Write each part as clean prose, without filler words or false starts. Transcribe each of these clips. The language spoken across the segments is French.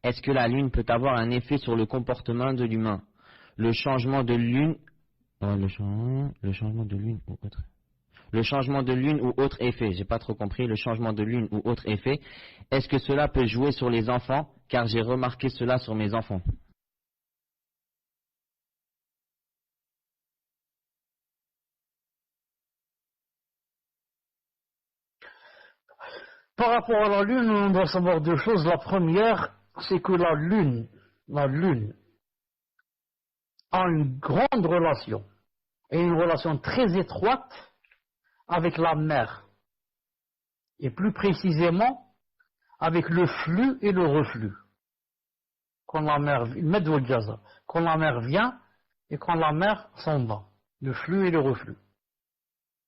est-ce que la lune peut avoir un effet sur le comportement de l'humain? Le changement de lune, le changement de lune ou autre. Le changement de lune ou autre effet, j'ai pas trop compris, le changement de lune ou autre effet, est-ce que cela peut jouer sur les enfants? Car j'ai remarqué cela sur mes enfants. Par rapport à la lune, on doit savoir deux choses. La première, c'est que la lune a une grande relation, et une relation très étroite avec la mer, et plus précisément avec le flux et le reflux. Quand la mer vient et quand la mer s'en va, le flux et le reflux.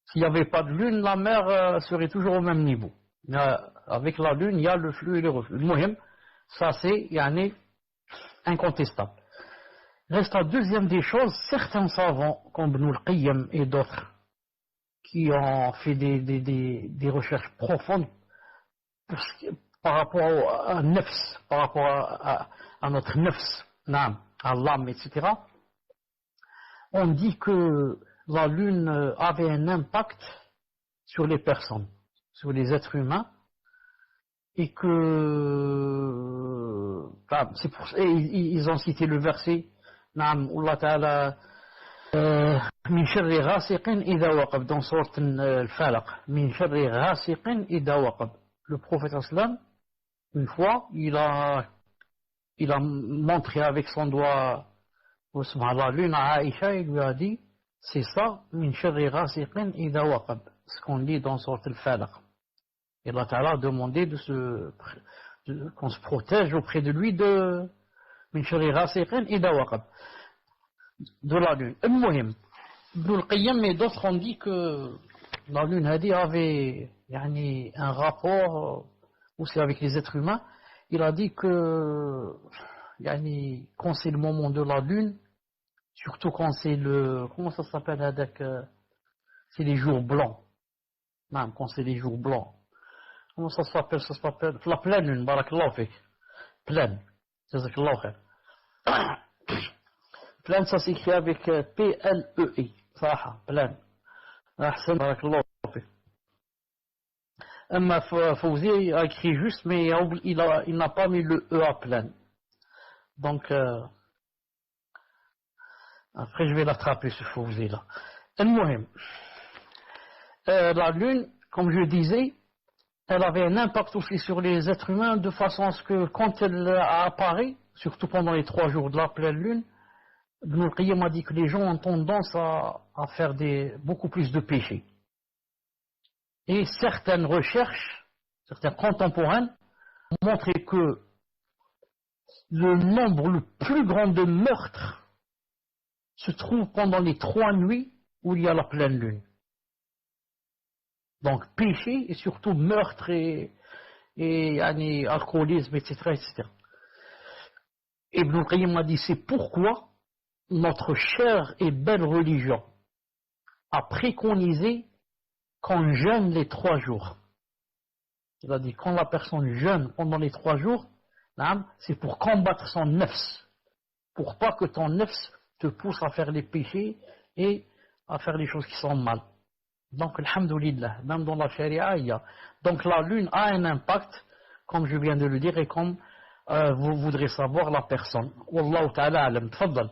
S'il n'y avait pas de lune, la mer serait toujours au même niveau. Mais avec la lune, il y a le flux et le reflux. Muhim, ça c'est incontestable. Reste la deuxième des choses, certains savants, comme Ibn al-Qayyim et d'autres, qui ont fait des recherches profondes par rapport à nefs, par rapport à notre nefs, à l'âme, etc. On dit que la lune avait un impact sur les personnes, sur les êtres humains, et que c'est pour ça, ils ont cité le verset Allah Ta'ala min sharri ghasiqin idha waqab, dans sourate al-Falaq, min sharri ghasiqin idha waqab. Le prophète sallam, une fois, il a montré avec son doigt la lune à Aïcha, il lui a dit, c'est ça, min sharri ghasiqin idha waqab, ce qu'on dit dans sourate al-Falaq. Et Allah Ta'ala a demandé qu'on se protège auprès de lui de min sharri ghasiqin idha waqab, de la lune. Al-Muhim, Ibn al-Qayyim et d'autres ont dit que la lune avait un rapport aussi avec les êtres humains. Il a dit que quand c'est le moment de la lune, surtout quand c'est comment ça s'appelle, c'est les jours blancs. Non, quand c'est les jours blancs. Comment ça s'appelle? Ça s'appelle la pleine lune, barakallahu fik. Pleine. Jazakallahu khair. Pleine, ça s'écrit avec P-L-E-I. Saha, pleine. Ahsan, barakallahu fik. Amma Fawzi a écrit juste, mais il n'a pas mis le E à pleine. Donc, après je vais l'attraper ce Fawzi là. Al-Muhim. La lune, comme je disais, elle avait un impact aussi sur les êtres humains, de façon à ce que quand elle apparaît, surtout pendant les 3 jours de la pleine lune, Ibn al-Qayyim a dit que les gens ont tendance à faire beaucoup plus de péchés. Et certaines recherches, certaines contemporaines, ont montré que le nombre le plus grand de meurtres se trouve pendant les 3 nuits où il y a la pleine lune. Donc péché et surtout meurtre et alcoolisme, etc., etc. Ibn al-Qayyim a dit, c'est pourquoi notre chère et belle religion a préconisé qu'on jeûne les 3 jours. Il a dit, quand la personne jeûne pendant les 3 jours, c'est pour combattre son nefs, pour pas que ton nefs te pousse à faire les péchés et à faire les choses qui sont mal. Donc, alhamdoulilah, même dans la charia, il y a. Donc, la lune a un impact, comme je viens de le dire, et comme vous voudrez savoir la personne. Wallahu ta'ala alam, tfaddal.